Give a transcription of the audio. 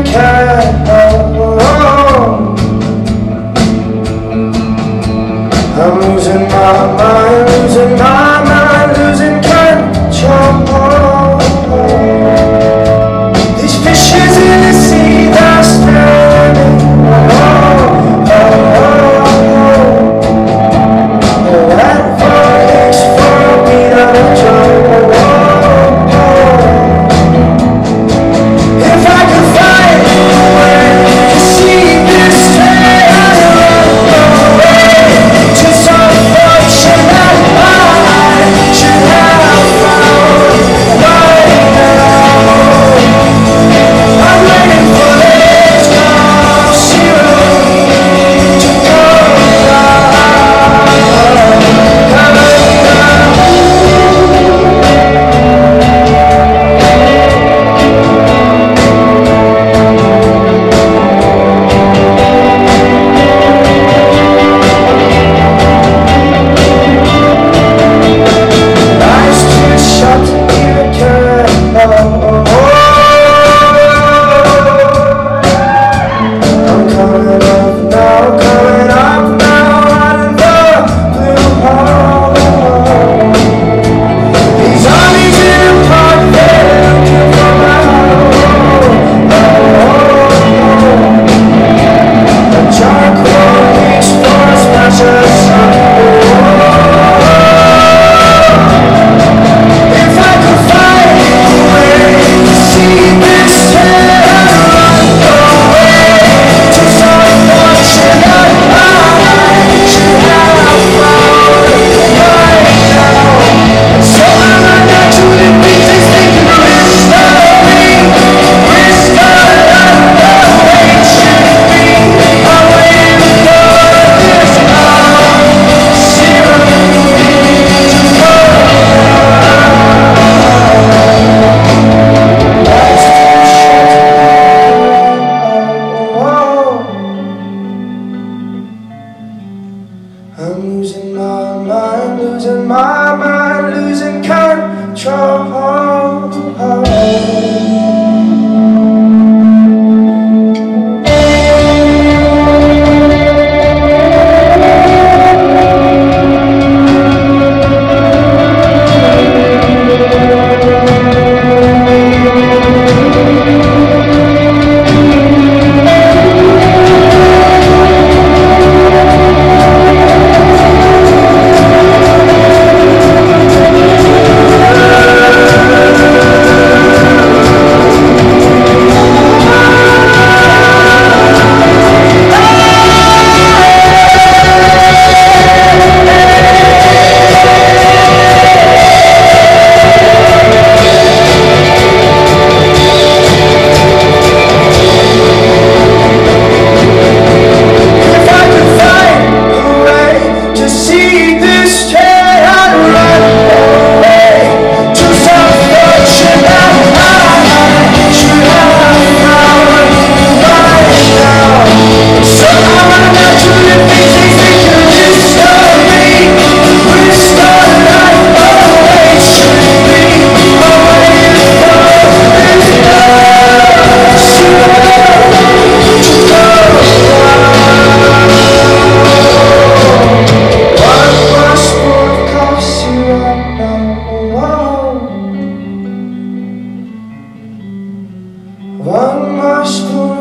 care. I'm losing my mind, losing my mind, losing control. These fishes in the sea, they're staring. That voice for me to jump. If I could find a way to see this tale away to some function that I should have found right now. I'm waiting for this calm zero to come down. Eyes too shut to even care. I'm coming up now, coming up now out of the blue hole. These armies in a park, they're looking for my home. A charcoal reach for a splash of sun. If I could find a way to see this tale away to some function that I should have found right now. So I'm not to the pieces thinking restoring, restoring the way it should be. I'm waiting for this zero to I'm losing my mind, losing control. One more spoon.